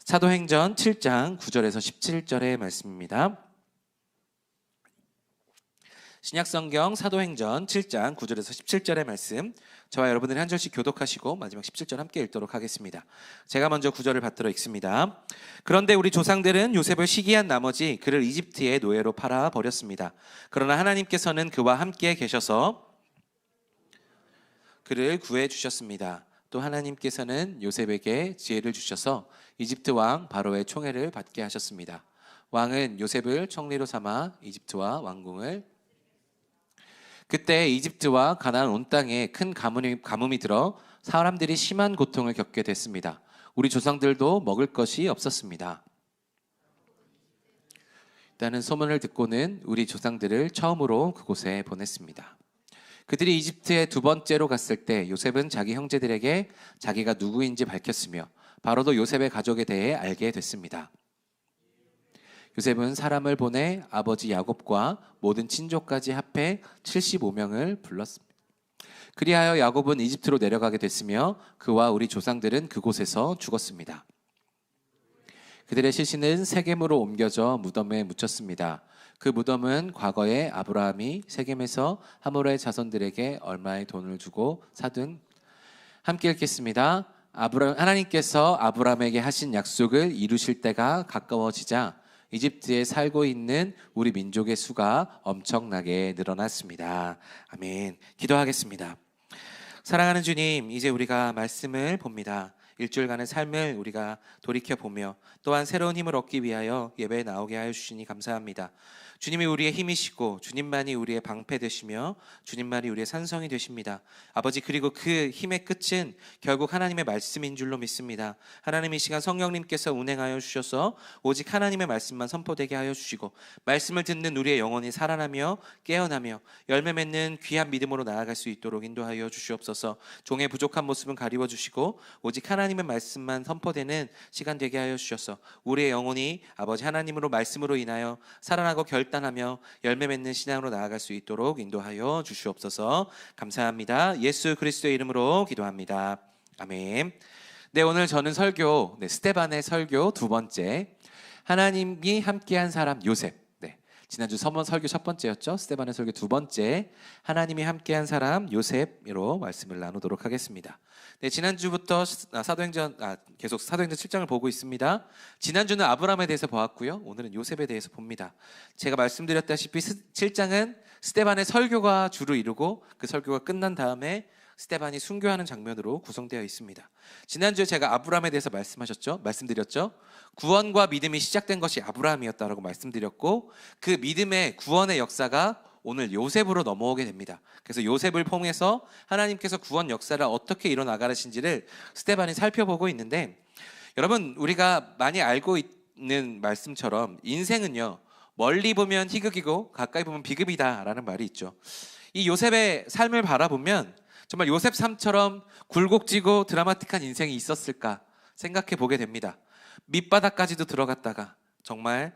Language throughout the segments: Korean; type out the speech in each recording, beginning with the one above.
사도행전 7장 9절에서 17절의 말씀입니다. 신약성경 사도행전 7장 9절에서 17절의 말씀, 저와 여러분들이 한 절씩 교독하시고 마지막 17절 함께 읽도록 하겠습니다. 제가 먼저 9절을 받들어 읽습니다. 그런데 우리 조상들은 요셉을 시기한 나머지 그를 이집트의 노예로 팔아 버렸습니다. 그러나 하나님께서는 그와 함께 계셔서 그를 구해 주셨습니다. 또 하나님께서는 요셉에게 지혜를 주셔서 이집트 왕 바로의 총애를 받게 하셨습니다. 왕은 요셉을 총리로 삼아 이집트와 왕궁을 그때 이집트와 가나안 온 땅에 큰 가뭄이 들어 사람들이 심한 고통을 겪게 됐습니다. 우리 조상들도 먹을 것이 없었습니다. 일단은 소문을 듣고는 우리 조상들을 처음으로 그곳에 보냈습니다. 그들이 이집트에 두 번째로 갔을 때 요셉은 자기 형제들에게 자기가 누구인지 밝혔으며 바로도 요셉의 가족에 대해 알게 됐습니다. 요셉은 사람을 보내 아버지 야곱과 모든 친족까지 합해 75명을 불렀습니다. 그리하여 야곱은 이집트로 내려가게 됐으며 그와 우리 조상들은 그곳에서 죽었습니다. 그들의 시신은 세겜으로 옮겨져 무덤에 묻혔습니다. 그 무덤은 과거에 아브라함이 세겜에서 하몰의 자손들에게 얼마의 돈을 주고 사둔, 함께 읽겠습니다. 하나님께서 아브라함에게 하신 약속을 이루실 때가 가까워지자 이집트에 살고 있는 우리 민족의 수가 엄청나게 늘어났습니다. 아멘. 기도하겠습니다. 사랑하는 주님, 이제 우리가 말씀을 봅니다. 일주일간의 삶을 우리가 돌이켜보며 또한 새로운 힘을 얻기 위하여 예배에 나오게 하여 주시니 감사합니다. 주님이 우리의 힘이시고 주님만이 우리의 방패 되시며 주님만이 우리의 산성이 되십니다. 아버지, 그리고 그 힘의 끝은 결국 하나님의 말씀인 줄로 믿습니다. 하나님, 이 시간 성령님께서 운행하여 주셔서 오직 하나님의 말씀만 선포되게 하여 주시고 말씀을 듣는 우리의 영혼이 살아나며 깨어나며 열매 맺는 귀한 믿음으로 나아갈 수 있도록 인도하여 주시옵소서. 종의 부족한 모습은 가리워 주시고 오직 하나님의 말씀만 선포되는 시간 되게 하여 주셔서 우리의 영혼이 아버지 하나님으로 말씀으로 인하여 살아나고 결단하며 열매 맺는 신앙으로 나아갈 수 있도록 인도하여 주시옵소서. 감사합니다. 예수 그리스도의 이름으로 기도합니다. 아멘. 네, 오늘 저는 설교, 스데반의 설교 두 번째, 하나님이 함께한 사람 요셉. 지난주 서문 설교 첫 번째였죠. 스데반의 설교 두 번째, 하나님이 함께한 사람 요셉으로 말씀을 나누도록 하겠습니다. 네, 지난주부터 계속 사도행전 7장을 보고 있습니다. 지난주는 아브라함에 대해서 보았고요. 오늘은 요셉에 대해서 봅니다. 제가 말씀드렸다시피 7장은 스데반의 설교가 주를 이루고 그 설교가 끝난 다음에 스데반이 순교하는 장면으로 구성되어 있습니다. 지난주에 제가 아브라함에 대해서 말씀드렸죠. 구원과 믿음이 시작된 것이 아브라함이었다라고 말씀드렸고 그 믿음의 구원의 역사가 오늘 요셉으로 넘어오게 됩니다. 그래서 요셉을 통해서 하나님께서 구원 역사를 어떻게 이뤄나가시는지를 스데반이 살펴보고 있는데, 여러분, 우리가 많이 알고 있는 말씀처럼 인생은요, 멀리 보면 희극이고 가까이 보면 비극이다라는 말이 있죠. 이 요셉의 삶을 바라보면 정말 요셉 삶처럼 굴곡지고 드라마틱한 인생이 있었을까 생각해 보게 됩니다. 밑바닥까지도 들어갔다가 정말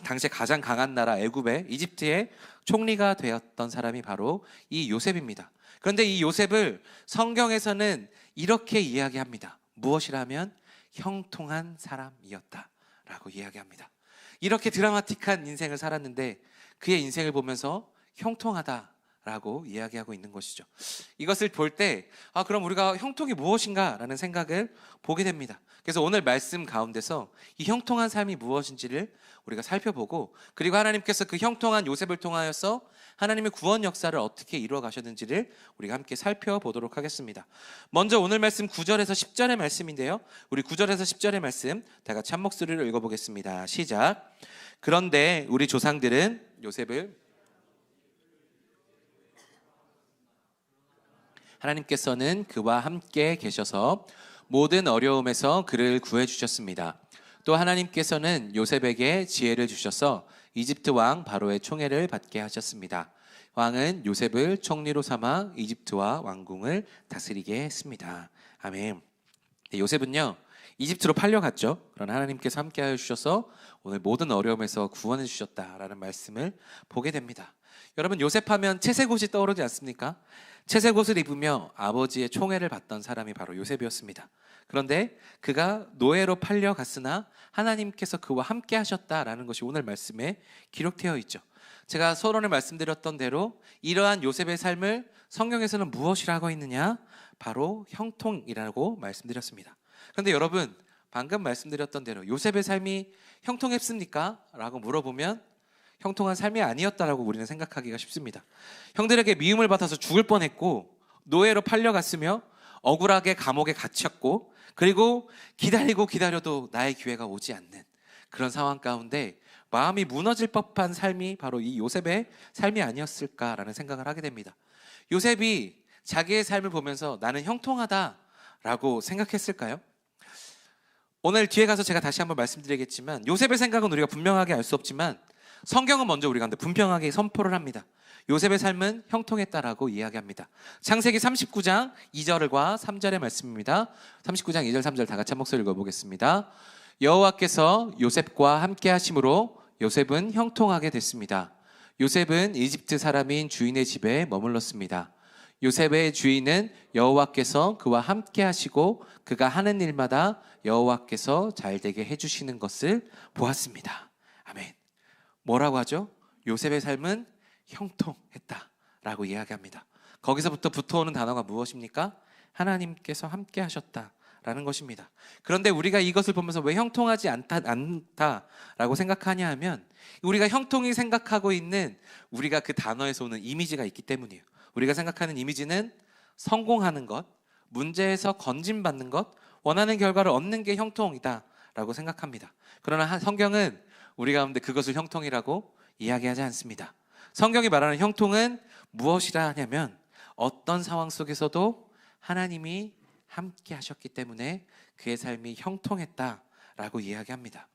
당시에 가장 강한 나라 애굽의 이집트의 총리가 되었던 사람이 바로 이 요셉입니다. 그런데 이 요셉을 성경에서는 이렇게 이야기합니다. 무엇이라면 형통한 사람이었다라고 이야기합니다. 이렇게 드라마틱한 인생을 살았는데 그의 인생을 보면서 형통하다라고 이야기하고 있는 것이죠. 이것을 볼 때 그럼 우리가 형통이 무엇인가 라는 생각을 보게 됩니다. 그래서 오늘 말씀 가운데서 이 형통한 삶이 무엇인지를 우리가 살펴보고, 그리고 하나님께서 그 형통한 요셉을 통하여서 하나님의 구원 역사를 어떻게 이루어 가셨는지를 우리가 함께 살펴보도록 하겠습니다. 먼저 오늘 말씀 9절에서 10절의 말씀인데요, 우리 9절에서 10절의 말씀 다 같이 한 목소리로 읽어보겠습니다. 시작. 그런데 우리 조상들은 요셉을 하나님께서는 그와 함께 계셔서 모든 어려움에서 그를 구해주셨습니다. 또 하나님께서는 요셉에게 지혜를 주셔서 이집트 왕 바로의 총애를 받게 하셨습니다. 왕은 요셉을 총리로 삼아 이집트와 왕궁을 다스리게 했습니다. 아멘. 요셉은요, 이집트로 팔려갔죠. 그러나 하나님께서 함께하여 주셔서 오늘 모든 어려움에서 구원해 주셨다라는 말씀을 보게 됩니다. 여러분, 요셉하면 채색옷이 떠오르지 않습니까? 채색옷을 입으며 아버지의 총애를 받던 사람이 바로 요셉이었습니다. 그런데 그가 노예로 팔려갔으나 하나님께서 그와 함께 하셨다라는 것이 오늘 말씀에 기록되어 있죠. 제가 서론에 말씀드렸던 대로 이러한 요셉의 삶을 성경에서는 무엇이라고 있느냐? 바로 형통이라고 말씀드렸습니다. 그런데 여러분, 방금 말씀드렸던 대로 요셉의 삶이 형통했습니까? 라고 물어보면 형통한 삶이 아니었다라고 우리는 생각하기가 쉽습니다. 형들에게 미움을 받아서 죽을 뻔했고, 노예로 팔려갔으며 억울하게 감옥에 갇혔고, 그리고 기다리고 기다려도 나의 기회가 오지 않는 그런 상황 가운데 마음이 무너질 법한 삶이 바로 이 요셉의 삶이 아니었을까라는 생각을 하게 됩니다. 요셉이 자기의 삶을 보면서 나는 형통하다라고 생각했을까요? 오늘 뒤에 가서 제가 다시 한번 말씀드리겠지만, 요셉의 생각은 우리가 분명하게 알 수 없지만 성경은 먼저 우리 가운데 분명하게 선포를 합니다. 요셉의 삶은 형통했다라고 이야기합니다. 창세기 39장 2절과 3절의 말씀입니다. 39장 2절 3절 다 같이 한 목소리 읽어보겠습니다. 여호와께서 요셉과 함께 하심으로 요셉은 형통하게 됐습니다. 요셉은 이집트 사람인 주인의 집에 머물렀습니다. 요셉의 주인은 여호와께서 그와 함께 하시고 그가 하는 일마다 여호와께서 잘되게 해주시는 것을 보았습니다. 아멘. 뭐라고 하죠? 요셉의 삶은 형통했다라고 이야기합니다. 거기서부터 붙어오는 단어가 무엇입니까? 하나님께서 함께 하셨다라는 것입니다. 그런데 우리가 이것을 보면서 왜 형통하지 않다라고 생각하냐 하면, 우리가 형통이 생각하고 있는 우리가 그 단어에서 오는 이미지가 있기 때문이에요. 우리가 생각하는 이미지는 성공하는 것, 문제에서 건진받는 것, 원하는 결과를 얻는 게 형통이다라고 생각합니다. 그러나 성경은 우리 가운데 그것을 형통이라고 이야기하지 않습니다. 성경이 말하는 형통은 무엇이라 하냐면, 어떤 상황 속에서도 하나님이 함께 하셨기 때문에 그의 삶이 형통했다라고 이야기합니다.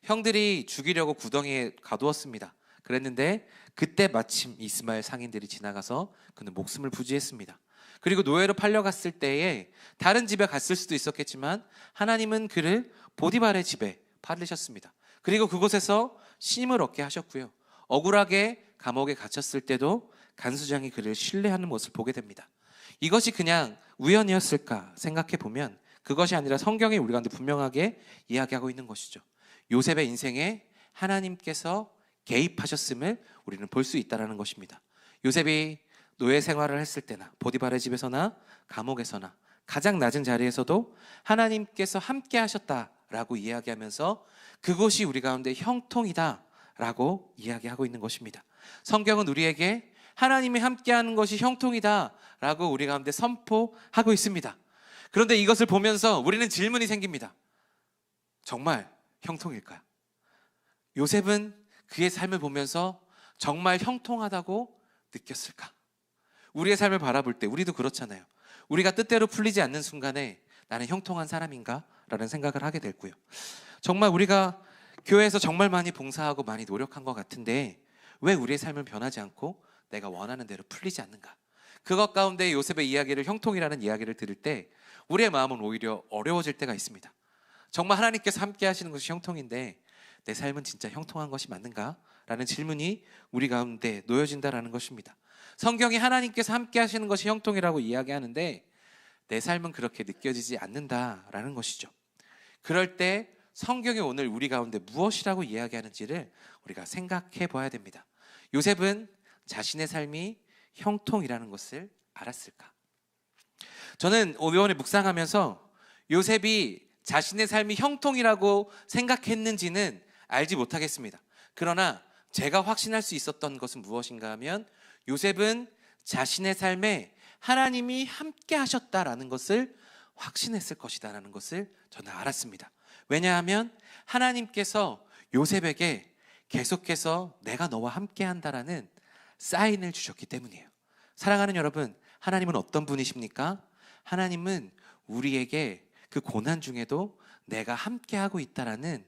형들이 죽이려고 구덩이에 가두었습니다. 그랬는데 그때 마침 이스마엘 상인들이 지나가서 그는 목숨을 부지했습니다. 그리고 노예로 팔려갔을 때에 다른 집에 갔을 수도 있었겠지만 하나님은 그를 보디발의 집에 팔으셨습니다. 그리고 그곳에서 쉼을 얻게 하셨고요. 억울하게 감옥에 갇혔을 때도 간수장이 그를 신뢰하는 모습을 보게 됩니다. 이것이 그냥 우연이었을까 생각해 보면 그것이 아니라 성경이 우리 가운데 분명하게 이야기하고 있는 것이죠. 요셉의 인생에 하나님께서 개입하셨음을 우리는 볼 수 있다는 것입니다. 요셉이 노예 생활을 했을 때나 보디발의 집에서나 감옥에서나 가장 낮은 자리에서도 하나님께서 함께 하셨다라고 이야기하면서 그것이 우리 가운데 형통이다라고 이야기하고 있는 것입니다. 성경은 우리에게 하나님이 함께하는 것이 형통이다라고 우리 가운데 선포하고 있습니다. 그런데 이것을 보면서 우리는 질문이 생깁니다. 정말 형통일까요? 요셉은 그의 삶을 보면서 정말 형통하다고 느꼈을까? 우리의 삶을 바라볼 때 우리도 그렇잖아요. 우리가 뜻대로 풀리지 않는 순간에 나는 형통한 사람인가? 라는 생각을 하게 되고요. 정말 우리가 교회에서 정말 많이 봉사하고 많이 노력한 것 같은데 왜 우리의 삶은 변하지 않고 내가 원하는 대로 풀리지 않는가? 그것 가운데 요셉의 이야기를, 형통이라는 이야기를 들을 때 우리의 마음은 오히려 어려워질 때가 있습니다. 정말 하나님께서 함께 하시는 것이 형통인데 내 삶은 진짜 형통한 것이 맞는가? 라는 질문이 우리 가운데 놓여진다라는 것입니다. 성경이 하나님께서 함께 하시는 것이 형통이라고 이야기하는데 내 삶은 그렇게 느껴지지 않는다라는 것이죠. 그럴 때 성경이 오늘 우리 가운데 무엇이라고 이야기하는지를 우리가 생각해 봐야 됩니다. 요셉은 자신의 삶이 형통이라는 것을 알았을까? 저는 이번에 묵상하면서 요셉이 자신의 삶이 형통이라고 생각했는지는 알지 못하겠습니다. 그러나 제가 확신할 수 있었던 것은 무엇인가 하면 요셉은 자신의 삶에 하나님이 함께 하셨다라는 것을 확신했을 것이다라는 것을 저는 알았습니다. 왜냐하면 하나님께서 요셉에게 계속해서 내가 너와 함께 한다라는 사인을 주셨기 때문이에요. 사랑하는 여러분, 하나님은 어떤 분이십니까? 하나님은 우리에게 그 고난 중에도 내가 함께하고 있다라는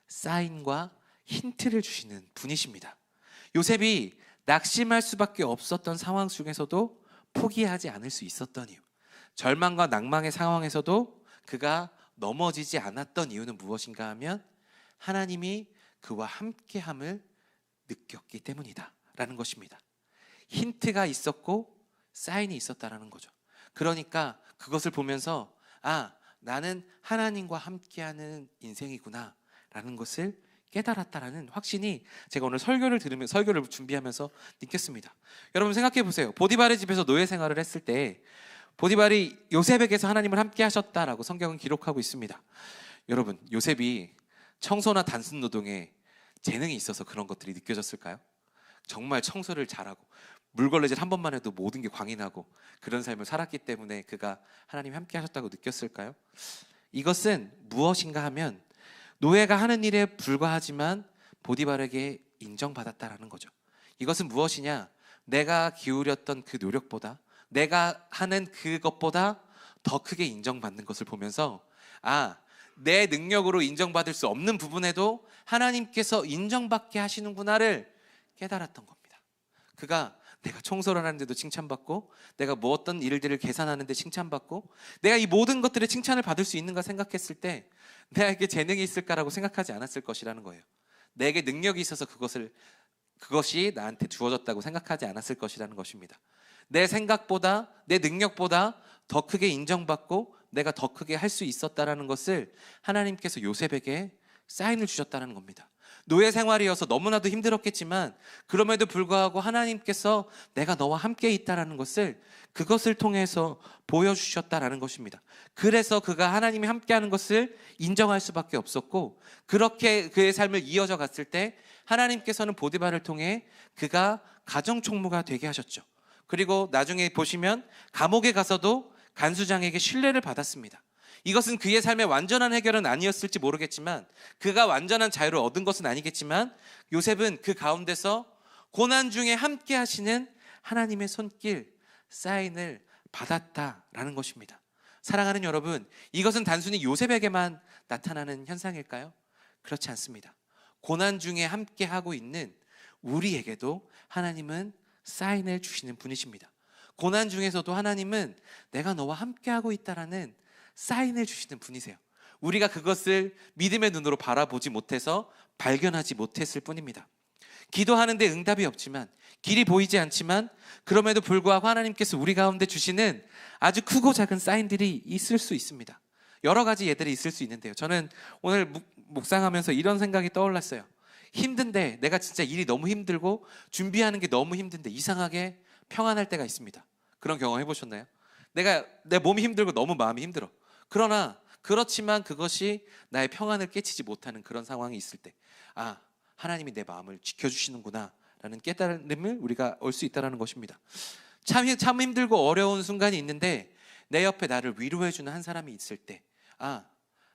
사인과 힌트를 주시는 분이십니다. 요셉이 낙심할 수밖에 없었던 상황 중에서도 포기하지 않을 수 있었던 이유, 절망과 낭망의 상황에서도 그가 넘어지지 않았던 이유는 무엇인가 하면 하나님이 그와 함께함을 느꼈기 때문이다 라는 것입니다. 힌트가 있었고 사인이 있었다라는 거죠. 그러니까 그것을 보면서 나는 하나님과 함께하는 인생이구나 라는 것을 깨달았다라는 확신이 제가 오늘 설교를 준비하면서 느꼈습니다. 여러분 생각해 보세요. 보디발의 집에서 노예 생활을 했을 때 보디발이 요셉에게서 하나님을 함께 하셨다라고 성경은 기록하고 있습니다. 여러분, 요셉이 청소나 단순 노동에 재능이 있어서 그런 것들이 느껴졌을까요? 정말 청소를 잘하고 물걸레질 한 번만 해도 모든 게 광이 나고 그런 삶을 살았기 때문에 그가 하나님 함께 하셨다고 느꼈을까요? 이것은 무엇인가 하면 노예가 하는 일에 불과하지만 보디발에게 인정받았다라는 거죠. 이것은 무엇이냐? 내가 기울였던 그 노력보다, 내가 하는 그것보다 더 크게 인정받는 것을 보면서 내 능력으로 인정받을 수 없는 부분에도 하나님께서 인정받게 하시는구나를 깨달았던 겁니다. 그가 내가 청소를 하는데도 칭찬받고, 내가 뭐 어떤 일들을 계산하는데 칭찬받고, 내가 이 모든 것들의 칭찬을 받을 수 있는가 생각했을 때 내게 재능이 있을까라고 생각하지 않았을 것이라는 거예요. 내게 능력이 있어서 그것이 나한테 주어졌다고 생각하지 않았을 것이라는 것입니다. 내 생각보다, 내 능력보다 더 크게 인정받고 내가 더 크게 할 수 있었다라는 것을 하나님께서 요셉에게 사인을 주셨다는 겁니다. 노예 생활이어서 너무나도 힘들었겠지만 그럼에도 불구하고 하나님께서 내가 너와 함께 있다라는 것을 그것을 통해서 보여주셨다라는 것입니다. 그래서 그가 하나님이 함께하는 것을 인정할 수밖에 없었고, 그렇게 그의 삶을 이어져 갔을 때 하나님께서는 보디발을 통해 그가 가정총무가 되게 하셨죠. 그리고 나중에 보시면 감옥에 가서도 간수장에게 신뢰를 받았습니다. 이것은 그의 삶의 완전한 해결은 아니었을지 모르겠지만, 그가 완전한 자유를 얻은 것은 아니겠지만, 요셉은 그 가운데서 고난 중에 함께 하시는 하나님의 손길, 사인을 받았다라는 것입니다. 사랑하는 여러분, 이것은 단순히 요셉에게만 나타나는 현상일까요? 그렇지 않습니다. 고난 중에 함께 하고 있는 우리에게도 하나님은 사인을 주시는 분이십니다. 고난 중에서도 하나님은 내가 너와 함께하고 있다라는 사인을 주시는 분이세요. 우리가 그것을 믿음의 눈으로 바라보지 못해서 발견하지 못했을 뿐입니다. 기도하는데 응답이 없지만, 길이 보이지 않지만, 그럼에도 불구하고 하나님께서 우리 가운데 주시는 아주 크고 작은 사인들이 있을 수 있습니다. 여러 가지 예들이 있을 수 있는데요, 저는 오늘 묵상하면서 이런 생각이 떠올랐어요. 힘든데, 내가 진짜 일이 너무 힘들고 준비하는 게 너무 힘든데 이상하게 평안할 때가 있습니다. 그런 경험 해보셨나요? 내 몸이 힘들고 너무 마음이 힘들어. 그러나 그렇지만 그것이 나의 평안을 깨치지 못하는 그런 상황이 있을 때, 하나님이 내 마음을 지켜주시는구나 라는 깨달음을 우리가 올 수 있다는 것입니다. 참 힘들고 어려운 순간이 있는데 내 옆에 나를 위로해주는 한 사람이 있을 때,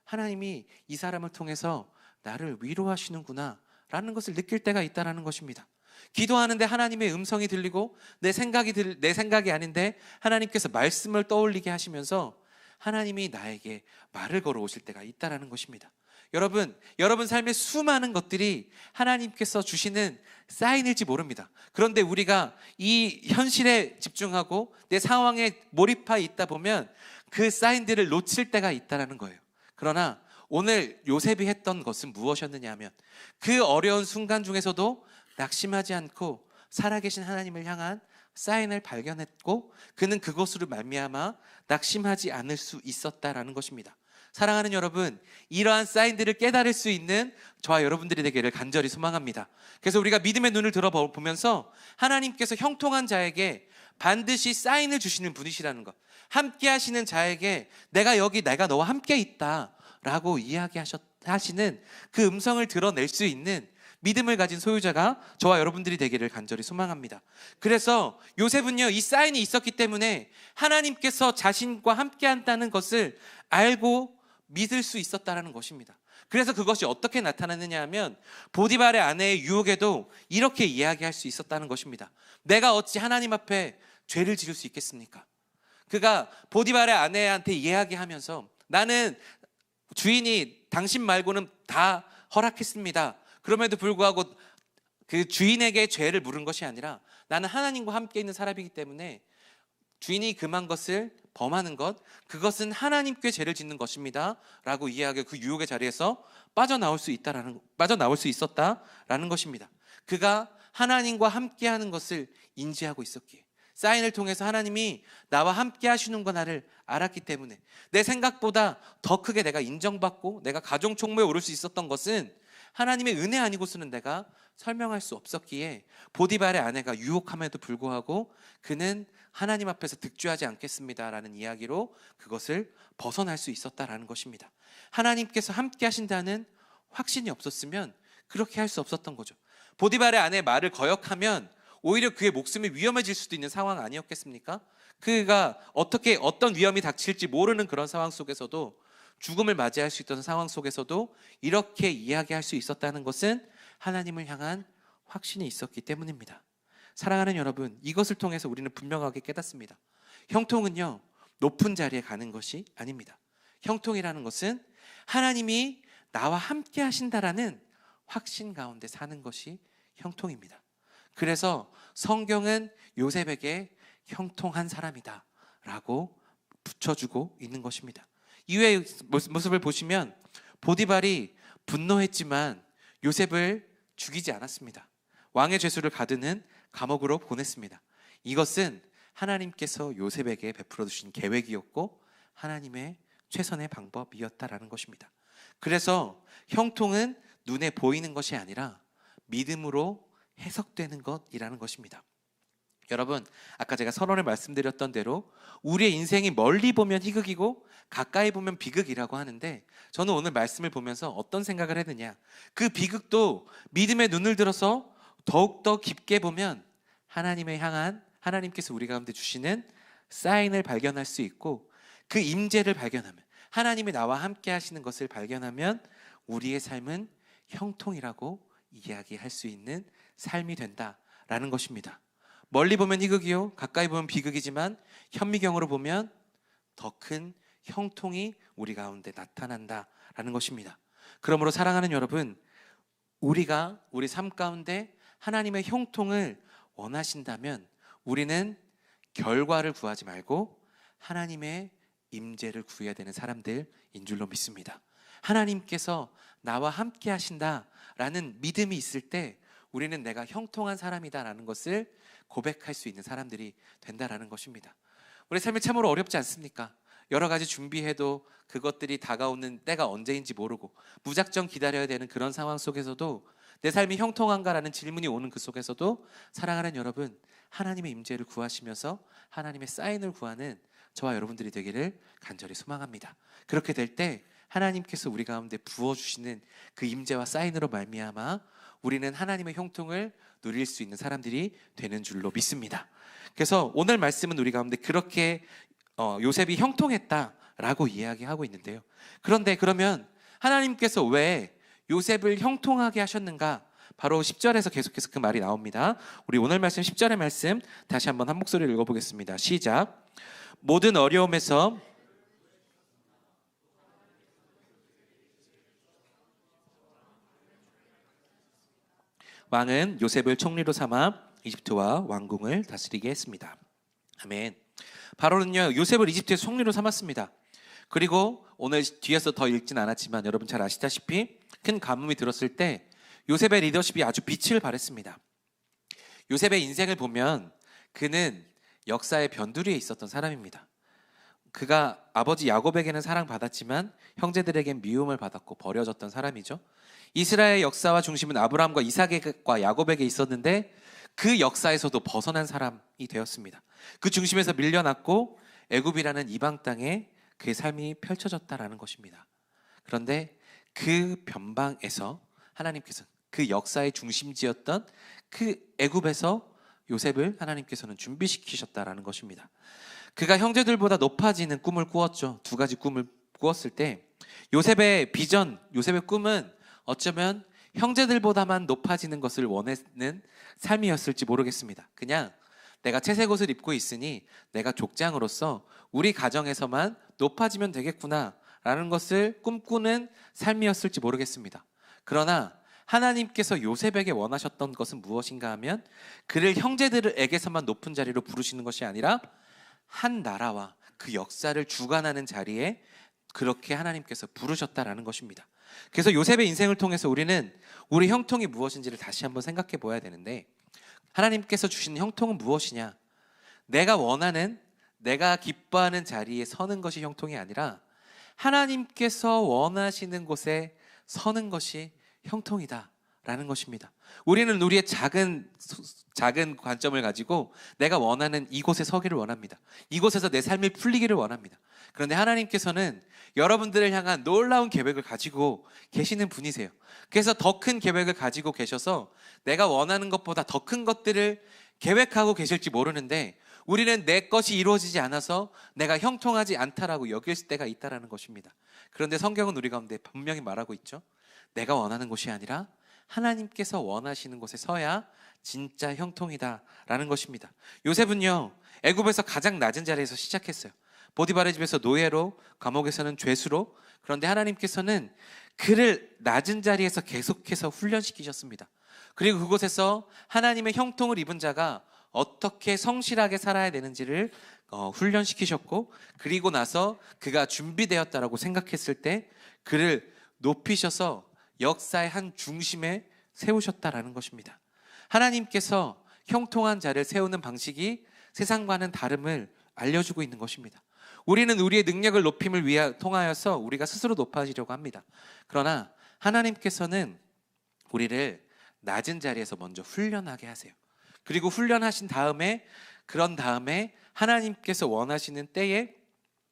하나님이 이 사람을 통해서 나를 위로하시는구나 라는 것을 느낄 때가 있다는 것입니다. 기도하는데 하나님의 음성이 들리고 내 생각이 아닌데 하나님께서 말씀을 떠올리게 하시면서 하나님이 나에게 말을 걸어오실 때가 있다는 것입니다. 여러분 삶의 수많은 것들이 하나님께서 주시는 사인일지 모릅니다. 그런데 우리가 이 현실에 집중하고 내 상황에 몰입해 있다 보면 그 사인들을 놓칠 때가 있다는 거예요. 그러나 오늘 요셉이 했던 것은 무엇이었느냐 하면, 그 어려운 순간 중에서도 낙심하지 않고 살아계신 하나님을 향한 사인을 발견했고, 그는 그것으로 말미암아 낙심하지 않을 수 있었다라는 것입니다. 사랑하는 여러분, 이러한 사인들을 깨달을 수 있는 저와 여러분들이 되기를 간절히 소망합니다. 그래서 우리가 믿음의 눈을 들어보면서 하나님께서 형통한 자에게 반드시 사인을 주시는 분이시라는 것, 함께 하시는 자에게 내가 너와 함께 있다 라고 이야기하시는 그 음성을 드러낼 수 있는 믿음을 가진 소유자가 저와 여러분들이 되기를 간절히 소망합니다. 그래서 요셉은요, 이 사인이 있었기 때문에 하나님께서 자신과 함께 한다는 것을 알고 믿을 수 있었다는 것입니다. 그래서 그것이 어떻게 나타났느냐 하면, 보디발의 아내의 유혹에도 이렇게 이야기할 수 있었다는 것입니다. 내가 어찌 하나님 앞에 죄를 지을 수 있겠습니까? 그가 보디발의 아내한테 이야기하면서, 나는 주인이 당신 말고는 다 허락했습니다. 그럼에도 불구하고 그 주인에게 죄를 물은 것이 아니라 나는 하나님과 함께 있는 사람이기 때문에 주인이 금한 것을 범하는 것, 그것은 하나님께 죄를 짓는 것입니다 라고 이야기하고 그 유혹의 자리에서 빠져나올 수 있었다라는 것입니다. 그가 하나님과 함께하는 것을 인지하고 있었기에, 사인을 통해서 하나님이 나와 함께 하시는구나를 알았기 때문에, 내 생각보다 더 크게 내가 인정받고 내가 가정 총무에 오를 수 있었던 것은 하나님의 은혜 아니고서는 내가 설명할 수 없었기에, 보디발의 아내가 유혹함에도 불구하고 그는 하나님 앞에서 득죄하지 않겠습니다라는 이야기로 그것을 벗어날 수 있었다라는 것입니다. 하나님께서 함께 하신다는 확신이 없었으면 그렇게 할 수 없었던 거죠. 보디발의 아내의 말을 거역하면 오히려 그의 목숨이 위험해질 수도 있는 상황 아니었겠습니까? 그가 어떤 위험이 닥칠지 모르는 그런 상황 속에서도, 죽음을 맞이할 수 있던 상황 속에서도 이렇게 이야기할 수 있었다는 것은 하나님을 향한 확신이 있었기 때문입니다. 사랑하는 여러분, 이것을 통해서 우리는 분명하게 깨닫습니다. 형통은요, 높은 자리에 가는 것이 아닙니다. 형통이라는 것은 하나님이 나와 함께 하신다라는 확신 가운데 사는 것이 형통입니다. 그래서 성경은 요셉에게 형통한 사람이다 라고 붙여주고 있는 것입니다. 이후의 모습을 보시면 보디발이 분노했지만 요셉을 죽이지 않았습니다. 왕의 죄수를 가두는 감옥으로 보냈습니다. 이것은 하나님께서 요셉에게 베풀어 주신 계획이었고 하나님의 최선의 방법이었다라는 것입니다. 그래서 형통은 눈에 보이는 것이 아니라 믿음으로 해석되는 것이라는 것입니다. 여러분, 아까 제가 선언을 말씀드렸던 대로 우리의 인생이 멀리 보면 희극이고 가까이 보면 비극이라고 하는데, 저는 오늘 말씀을 보면서 어떤 생각을 했느냐, 그 비극도 믿음의 눈을 들어서 더욱더 깊게 보면 하나님께서 우리 가운데 주시는 사인을 발견할 수 있고, 그 임재를 발견하면, 하나님이 나와 함께 하시는 것을 발견하면 우리의 삶은 형통이라고 이야기할 수 있는 삶이 된다라는 것입니다. 멀리 보면 희극이요, 가까이 보면 비극이지만 현미경으로 보면 더 큰 형통이 우리 가운데 나타난다라는 것입니다. 그러므로 사랑하는 여러분, 우리가 우리 삶 가운데 하나님의 형통을 원하신다면 우리는 결과를 구하지 말고 하나님의 임재를 구해야 되는 사람들인 줄로 믿습니다. 하나님께서 나와 함께 하신다라는 믿음이 있을 때 우리는 내가 형통한 사람이다라는 것을 고백할 수 있는 사람들이 된다라는 것입니다. 우리 삶이 참으로 어렵지 않습니까? 여러 가지 준비해도 그것들이 다가오는 때가 언제인지 모르고 무작정 기다려야 되는 그런 상황 속에서도 내 삶이 형통한가라는 질문이 오는 그 속에서도, 사랑하는 여러분, 하나님의 임재를 구하시면서 하나님의 사인을 구하는 저와 여러분들이 되기를 간절히 소망합니다. 그렇게 될 때 하나님께서 우리 가운데 부어주시는 그 임재와 사인으로 말미암아 우리는 하나님의 형통을 누릴 수 있는 사람들이 되는 줄로 믿습니다. 그래서 오늘 말씀은 우리 가운데 그렇게 요셉이 형통했다라고 이야기하고 있는데요. 그런데 그러면 하나님께서 왜 요셉을 형통하게 하셨는가? 바로 10절에서 계속해서 그 말이 나옵니다. 우리 오늘 말씀 10절의 말씀 다시 한번 한 목소리를 읽어보겠습니다. 시작. 모든 어려움에서 왕은 요셉을 총리로 삼아 이집트와 왕궁을 다스리게 했습니다. 아멘. 바로는요, 요셉을 이집트의 총리로 삼았습니다. 그리고 오늘 뒤에서 더 읽진 않았지만 여러분 잘 아시다시피 큰 가뭄이 들었을 때 요셉의 리더십이 아주 빛을 발했습니다. 요셉의 인생을 보면 그는 역사의 변두리에 있었던 사람입니다. 그가 아버지 야곱에게는 사랑받았지만 형제들에겐 미움을 받았고 버려졌던 사람이죠. 이스라엘의 역사와 중심은 아브라함과 이삭과 야곱에게 있었는데 그 역사에서도 벗어난 사람이 되었습니다. 그 중심에서 밀려났고 애굽이라는 이방 땅에 그의 삶이 펼쳐졌다라는 것입니다. 그런데 그 변방에서 하나님께서 그 역사의 중심지였던 그 애굽에서 요셉을 하나님께서는 준비시키셨다라는 것입니다. 그가 형제들보다 높아지는 꿈을 꾸었죠. 두 가지 꿈을 꾸었을 때 요셉의 비전, 요셉의 꿈은 어쩌면 형제들보다만 높아지는 것을 원하는 삶이었을지 모르겠습니다. 그냥 내가 채색 옷을 입고 있으니 내가 족장으로서 우리 가정에서만 높아지면 되겠구나 라는 것을 꿈꾸는 삶이었을지 모르겠습니다. 그러나 하나님께서 요셉에게 원하셨던 것은 무엇인가 하면 그를 형제들에게서만 높은 자리로 부르시는 것이 아니라 한 나라와 그 역사를 주관하는 자리에 그렇게 하나님께서 부르셨다라는 것입니다. 그래서 요셉의 인생을 통해서 우리는 우리 형통이 무엇인지를 다시 한번 생각해 보아야 되는데, 하나님께서 주신 형통은 무엇이냐? 내가 원하는, 내가 기뻐하는 자리에 서는 것이 형통이 아니라 하나님께서 원하시는 곳에 서는 것이 형통이다 라는 것입니다. 우리는 우리의 작은 관점을 가지고 내가 원하는 이곳에 서기를 원합니다. 이곳에서 내 삶이 풀리기를 원합니다. 그런데 하나님께서는 여러분들을 향한 놀라운 계획을 가지고 계시는 분이세요. 그래서 더 큰 계획을 가지고 계셔서 내가 원하는 것보다 더 큰 것들을 계획하고 계실지 모르는데, 우리는 내 것이 이루어지지 않아서 내가 형통하지 않다라고 여길 때가 있다라는 것입니다. 그런데 성경은 우리 가운데 분명히 말하고 있죠. 내가 원하는 곳이 아니라 하나님께서 원하시는 곳에 서야 진짜 형통이다라는 것입니다. 요셉은요, 애굽에서 가장 낮은 자리에서 시작했어요. 보디발의 집에서 노예로, 감옥에서는 죄수로. 그런데 하나님께서는 그를 낮은 자리에서 계속해서 훈련시키셨습니다. 그리고 그곳에서 하나님의 형통을 입은 자가 어떻게 성실하게 살아야 되는지를 훈련시키셨고, 그리고 나서 그가 준비되었다라고 생각했을 때 그를 높이셔서 역사의 한 중심에 세우셨다라는 것입니다. 하나님께서 형통한 자를 세우는 방식이 세상과는 다름을 알려주고 있는 것입니다. 우리는 우리의 능력을 높임을 통하여서 우리가 스스로 높아지려고 합니다. 그러나 하나님께서는 우리를 낮은 자리에서 먼저 훈련하게 하세요. 그리고 훈련하신 다음에, 그런 다음에 하나님께서 원하시는 때에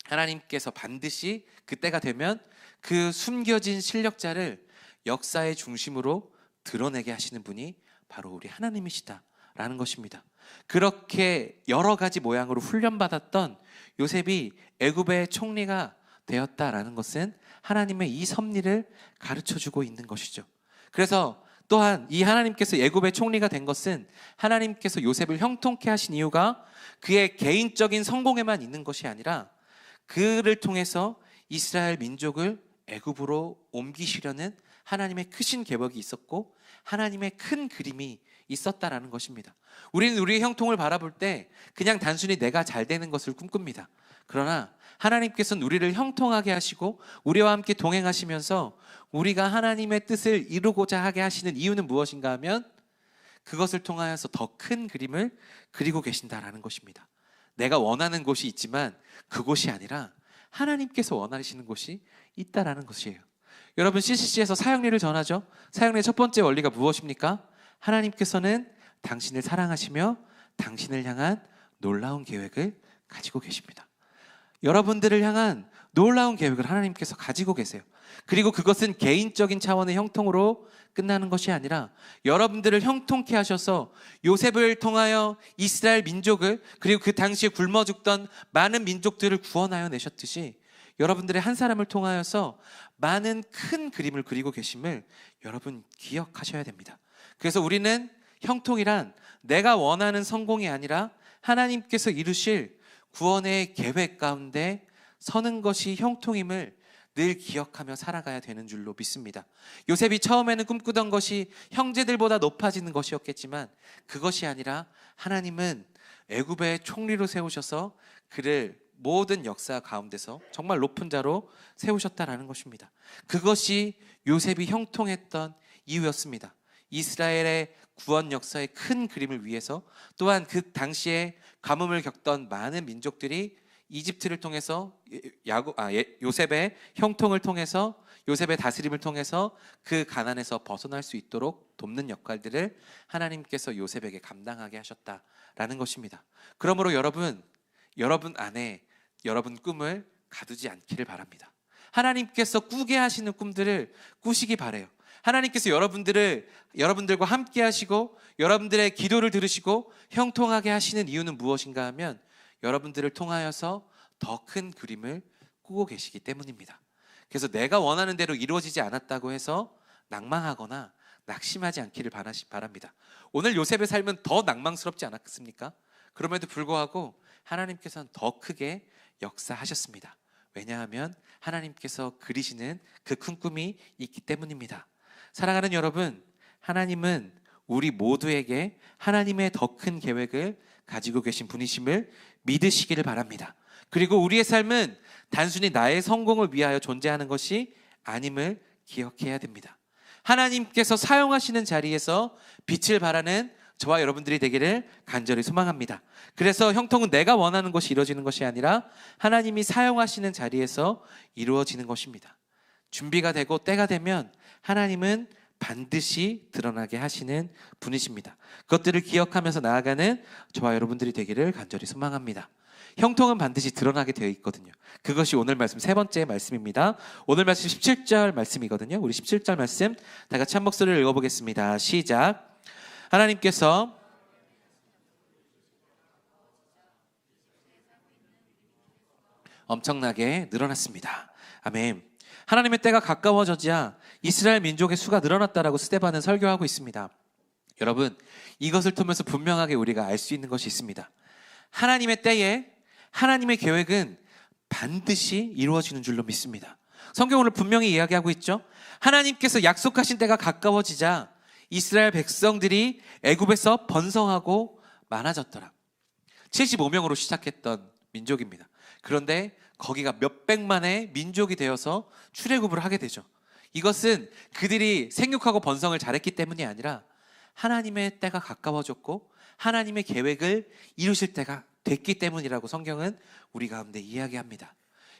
하나님께서 반드시 그때가 되면 그 숨겨진 실력자를 역사의 중심으로 드러내게 하시는 분이 바로 우리 하나님이시다라는 것입니다. 그렇게 여러 가지 모양으로 훈련받았던 요셉이 애굽의 총리가 되었다라는 것은 하나님의 이 섭리를 가르쳐주고 있는 것이죠. 그래서 또한 이 하나님께서 애굽의 총리가 된 것은 하나님께서 요셉을 형통케 하신 이유가 그의 개인적인 성공에만 있는 것이 아니라 그를 통해서 이스라엘 민족을 애굽으로 옮기시려는 하나님의 크신 계획이 있었고 하나님의 큰 그림이 있었다라는 것입니다. 우리는 우리의 형통을 바라볼 때 그냥 단순히 내가 잘 되는 것을 꿈꿉니다. 그러나 하나님께서는 우리를 형통하게 하시고 우리와 함께 동행하시면서 우리가 하나님의 뜻을 이루고자 하게 하시는 이유는 무엇인가 하면 그것을 통하여서 더 큰 그림을 그리고 계신다라는 것입니다. 내가 원하는 곳이 있지만 그곳이 아니라 하나님께서 원하시는 곳이 있다라는 것이에요. 여러분, CCC에서 사역리를 전하죠. 사역리의 첫 번째 원리가 무엇입니까? 하나님께서는 당신을 사랑하시며 당신을 향한 놀라운 계획을 가지고 계십니다. 여러분들을 향한 놀라운 계획을 하나님께서 가지고 계세요. 그리고 그것은 개인적인 차원의 형통으로 끝나는 것이 아니라 여러분들을 형통케 하셔서 요셉을 통하여 이스라엘 민족을, 그리고 그 당시에 굶어 죽던 많은 민족들을 구원하여 내셨듯이 여러분들의 한 사람을 통하여서 많은 큰 그림을 그리고 계심을 여러분 기억하셔야 됩니다. 그래서 우리는 형통이란 내가 원하는 성공이 아니라 하나님께서 이루실 구원의 계획 가운데 서는 것이 형통임을 늘 기억하며 살아가야 되는 줄로 믿습니다. 요셉이 처음에는 꿈꾸던 것이 형제들보다 높아지는 것이었겠지만 그것이 아니라 하나님은 애굽의 총리로 세우셔서 그를 모든 역사 가운데서 정말 높은 자로 세우셨다라는 것입니다. 그것이 요셉이 형통했던 이유였습니다. 이스라엘의 구원 역사의 큰 그림을 위해서, 또한 그 당시에 가뭄을 겪던 많은 민족들이 이집트를 통해서 요셉의 형통을 통해서, 요셉의 다스림을 통해서 그 가난에서 벗어날 수 있도록 돕는 역할들을 하나님께서 요셉에게 감당하게 하셨다라는 것입니다. 그러므로 여러분 안에 여러분 꿈을 가두지 않기를 바랍니다. 하나님께서 꾸게 하시는 꿈들을 꾸시기 바라요. 하나님께서 여러분들과 함께 하시고 여러분들의 기도를 들으시고 형통하게 하시는 이유는 무엇인가 하면 여러분들을 통하여서 더 큰 그림을 꾸고 계시기 때문입니다. 그래서 내가 원하는 대로 이루어지지 않았다고 해서 낭망하거나 낙심하지 않기를 바랍니다. 오늘 요셉의 삶은 더 낭망스럽지 않았습니까? 그럼에도 불구하고 하나님께서는 더 크게 역사하셨습니다. 왜냐하면 하나님께서 그리시는 그 큰 꿈이 있기 때문입니다. 사랑하는 여러분, 하나님은 우리 모두에게 하나님의 더 큰 계획을 가지고 계신 분이심을 믿으시기를 바랍니다. 그리고 우리의 삶은 단순히 나의 성공을 위하여 존재하는 것이 아님을 기억해야 됩니다. 하나님께서 사용하시는 자리에서 빛을 발하는 저와 여러분들이 되기를 간절히 소망합니다. 그래서 형통은 내가 원하는 것이 이루어지는 것이 아니라 하나님이 사용하시는 자리에서 이루어지는 것입니다. 준비가 되고 때가 되면 하나님은 반드시 드러나게 하시는 분이십니다. 그것들을 기억하면서 나아가는 저와 여러분들이 되기를 간절히 소망합니다. 형통은 반드시 드러나게 되어 있거든요. 그것이 오늘 말씀 세 번째 말씀입니다. 오늘 말씀 17절 말씀이거든요. 우리 17절 말씀 다 같이 한 목소리를 읽어보겠습니다. 시작. 하나님께서 엄청나게 늘어났습니다. 아멘. 하나님의 때가 가까워져야 이스라엘 민족의 수가 늘어났다라고 스데반은 설교하고 있습니다. 여러분, 이것을 통해서 분명하게 우리가 알 수 있는 것이 있습니다. 하나님의 때에 하나님의 계획은 반드시 이루어지는 줄로 믿습니다. 성경 오늘 분명히 이야기하고 있죠. 하나님께서 약속하신 때가 가까워지자 이스라엘 백성들이 애굽에서 번성하고 많아졌더라. 75명으로 시작했던 민족입니다. 그런데 거기가 몇백만의 민족이 되어서 출애굽을 하게 되죠. 이것은 그들이 생육하고 번성을 잘했기 때문이 아니라 하나님의 때가 가까워졌고 하나님의 계획을 이루실 때가 됐기 때문이라고 성경은 우리 가운데 이야기합니다.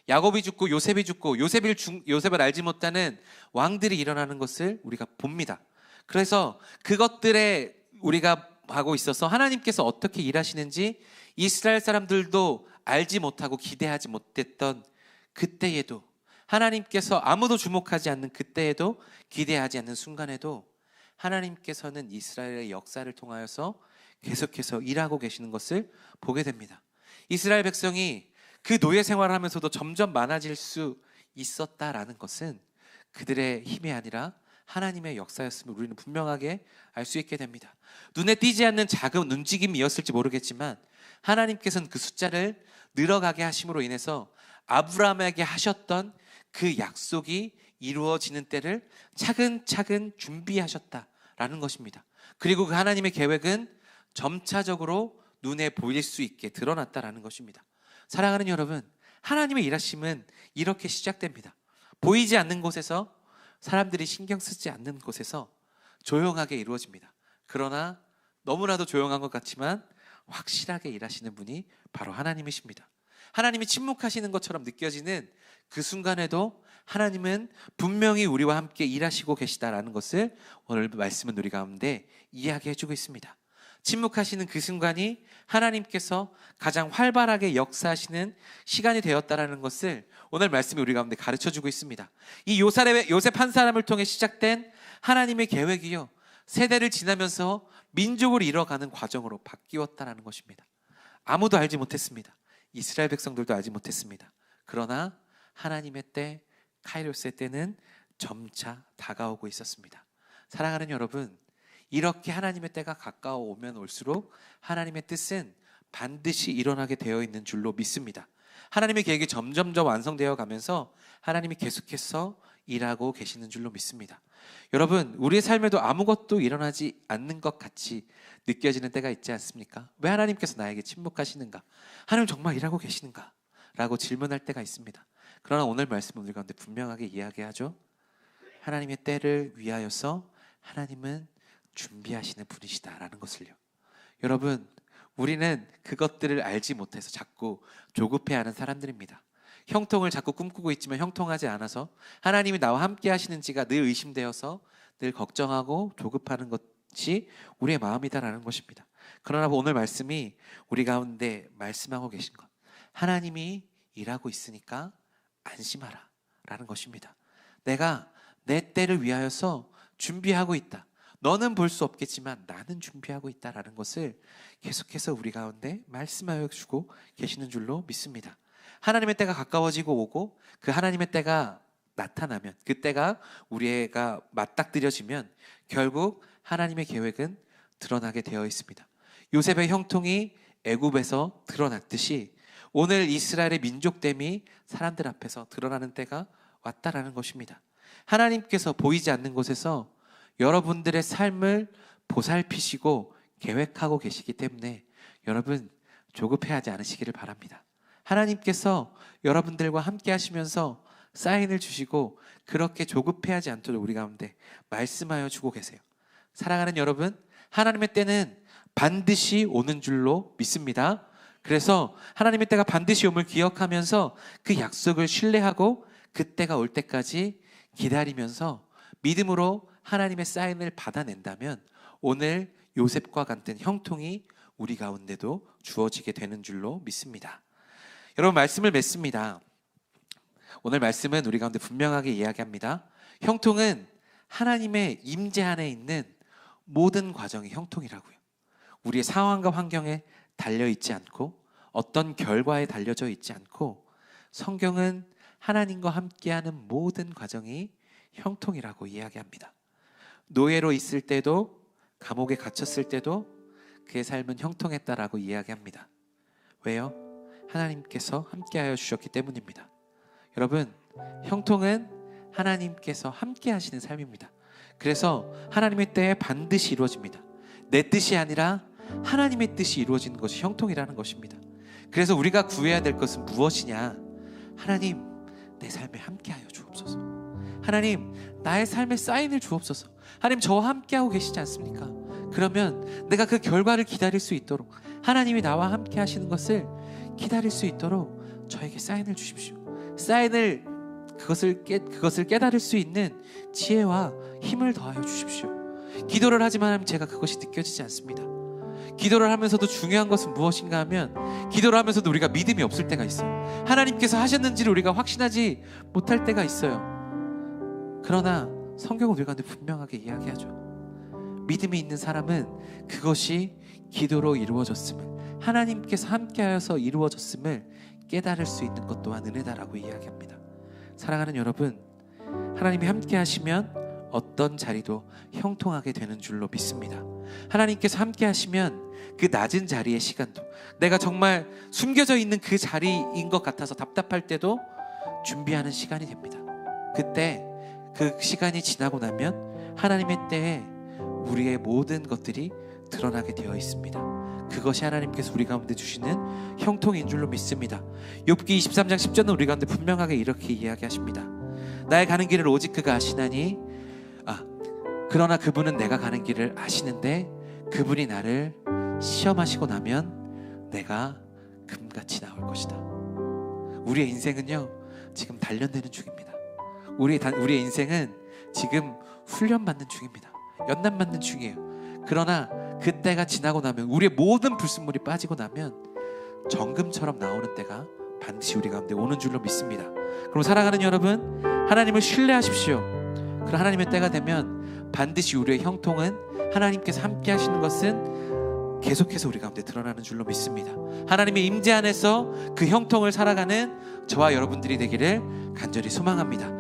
야곱이 죽고 요셉이 죽고 요셉을 알지 못하는 왕들이 일어나는 것을 우리가 봅니다. 그래서 그것들에 우리가 하고 있어서 하나님께서 어떻게 일하시는지 이스라엘 사람들도 알지 못하고 기대하지 못했던 그때에도, 하나님께서 아무도 주목하지 않는 그때에도, 기대하지 않는 순간에도 하나님께서는 이스라엘의 역사를 통하여서 계속해서 일하고 계시는 것을 보게 됩니다. 이스라엘 백성이 그 노예 생활을 하면서도 점점 많아질 수 있었다라는 것은 그들의 힘이 아니라 하나님의 역사였음을 우리는 분명하게 알 수 있게 됩니다. 눈에 띄지 않는 작은 움직임이었을지 모르겠지만 하나님께서는 그 숫자를 늘어가게 하심으로 인해서 아브라함에게 하셨던 그 약속이 이루어지는 때를 차근차근 준비하셨다라는 것입니다. 그리고 그 하나님의 계획은 점차적으로 눈에 보일 수 있게 드러났다라는 것입니다. 사랑하는 여러분, 하나님의 일하심은 이렇게 시작됩니다. 보이지 않는 곳에서, 사람들이 신경 쓰지 않는 곳에서 조용하게 이루어집니다. 그러나 너무나도 조용한 것 같지만 확실하게 일하시는 분이 바로 하나님이십니다. 하나님이 침묵하시는 것처럼 느껴지는 그 순간에도 하나님은 분명히 우리와 함께 일하시고 계시다라는 것을 오늘 말씀은 우리 가운데 이야기해주고 있습니다. 침묵하시는 그 순간이 하나님께서 가장 활발하게 역사하시는 시간이 되었다라는 것을 오늘 말씀이 우리 가운데 가르쳐주고 있습니다. 이 요셉 한 사람을 통해 시작된 하나님의 계획이요, 세대를 지나면서 민족을 이뤄가는 과정으로 바뀌었다라는 것입니다. 아무도 알지 못했습니다. 이스라엘 백성들도 알지 못했습니다. 그러나 하나님의 때, 카이로스의 때는 점차 다가오고 있었습니다. 사랑하는 여러분, 이렇게 하나님의 때가 가까워 오면 올수록 하나님의 뜻은 반드시 일어나게 되어 있는 줄로 믿습니다. 하나님의 계획이 점점점 완성되어 가면서 하나님이 계속해서 일하고 계시는 줄로 믿습니다. 여러분, 우리의 삶에도 아무것도 일어나지 않는 것 같이 느껴지는 때가 있지 않습니까? 왜 하나님께서 나에게 침묵하시는가? 하나님 정말 일하고 계시는가? 라고 질문할 때가 있습니다. 그러나 오늘 말씀은 우리 가운데 분명하게 이야기하죠. 하나님의 때를 위하여서 하나님은 준비하시는 분이시다라는 것을요. 여러분, 우리는 그것들을 알지 못해서 자꾸 조급해하는 사람들입니다. 형통을 자꾸 꿈꾸고 있지만 형통하지 않아서 하나님이 나와 함께 하시는지가 늘 의심되어서 늘 걱정하고 조급하는 것이 우리의 마음이다라는 것입니다. 그러나 오늘 말씀이 우리 가운데 말씀하고 계신 것, 하나님이 일하고 있으니까 안심하라 라는 것입니다. 내가 내 때를 위하여서 준비하고 있다. 너는 볼 수 없겠지만 나는 준비하고 있다라는 것을 계속해서 우리 가운데 말씀하여 주고 계시는 줄로 믿습니다. 하나님의 때가 가까워지고 오고 그 하나님의 때가 나타나면, 그 때가 우리가 맞닥뜨려지면 결국 하나님의 계획은 드러나게 되어 있습니다. 요셉의 형통이 애굽에서 드러났듯이 오늘 이스라엘의 민족됨이 사람들 앞에서 드러나는 때가 왔다라는 것입니다. 하나님께서 보이지 않는 곳에서 여러분들의 삶을 보살피시고 계획하고 계시기 때문에 여러분 조급해하지 않으시기를 바랍니다. 하나님께서 여러분들과 함께 하시면서 사인을 주시고 그렇게 조급해하지 않도록 우리 가운데 말씀하여 주고 계세요. 사랑하는 여러분, 하나님의 때는 반드시 오는 줄로 믿습니다. 그래서 하나님의 때가 반드시 옴을 기억하면서 그 약속을 신뢰하고 그 때가 올 때까지 기다리면서 믿음으로 하나님의 사인을 받아낸다면 오늘 요셉과 같은 형통이 우리 가운데도 주어지게 되는 줄로 믿습니다. 여러분, 말씀을 맺습니다. 오늘 말씀은 우리 가운데 분명하게 이야기합니다. 형통은 하나님의 임재 안에 있는 모든 과정이 형통이라고요. 우리의 상황과 환경에 달려있지 않고 어떤 결과에 달려져 있지 않고 성경은 하나님과 함께하는 모든 과정이 형통이라고 이야기합니다. 노예로 있을 때도 감옥에 갇혔을 때도 그의 삶은 형통했다라고 이야기합니다. 왜요? 하나님께서 함께하여 주셨기 때문입니다. 여러분, 형통은 하나님께서 함께 하시는 삶입니다. 그래서 하나님의 때에 반드시 이루어집니다. 내 뜻이 아니라 하나님의 뜻이 이루어지는 것이 형통이라는 것입니다. 그래서 우리가 구해야 될 것은 무엇이냐? 하나님, 내 삶에 함께하여 주옵소서. 하나님, 나의 삶에 사인을 주옵소서. 하나님, 저와 함께하고 계시지 않습니까? 그러면 내가 그 결과를 기다릴 수 있도록, 하나님이 나와 함께 하시는 것을 기다릴 수 있도록 저에게 사인을 주십시오. 사인을 그것을 깨달을 수 있는 지혜와 힘을 더하여 주십시오. 기도를 하지만 제가 그것이 느껴지지 않습니다. 기도를 하면서도 중요한 것은 무엇인가 하면 기도를 하면서도 우리가 믿음이 없을 때가 있어요. 하나님께서 하셨는지를 우리가 확신하지 못할 때가 있어요. 그러나 성경은 우리 가운데 분명하게 이야기하죠. 믿음이 있는 사람은 그것이 기도로 이루어졌음을, 하나님께서 함께하여서 이루어졌음을 깨달을 수 있는 것 또한 은혜다라고 이야기합니다. 사랑하는 여러분, 하나님이 함께 하시면 어떤 자리도 형통하게 되는 줄로 믿습니다. 하나님께서 함께 하시면 그 낮은 자리의 시간도, 내가 정말 숨겨져 있는 그 자리인 것 같아서 답답할 때도 준비하는 시간이 됩니다. 그때 그 시간이 지나고 나면 하나님의 때에 우리의 모든 것들이 드러나게 되어 있습니다. 그것이 하나님께서 우리 가운데 주시는 형통인 줄로 믿습니다. 욥기 23장 10절은 우리 가운데 분명하게 이렇게 이야기하십니다. 나의 가는 길을 오직 그가 아시나니, 그러나 그분은 내가 가는 길을 아시는데 그분이 나를 시험하시고 나면 내가 금같이 나올 것이다. 우리의 인생은요, 지금 단련되는 중입니다. 우리의 인생은 지금 훈련받는 중입니다. 연단받는 중이에요. 그러나 그때가 지나고 나면, 우리의 모든 불순물이 빠지고 나면 정금처럼 나오는 때가 반드시 우리 가운데 오는 줄로 믿습니다. 그럼 사랑하는 여러분, 하나님을 신뢰하십시오. 그럼 하나님의 때가 되면 반드시 우리의 형통은, 하나님께서 함께 하시는 것은 계속해서 우리 가운데 드러나는 줄로 믿습니다. 하나님의 임재 안에서 그 형통을 살아가는 저와 여러분들이 되기를 간절히 소망합니다.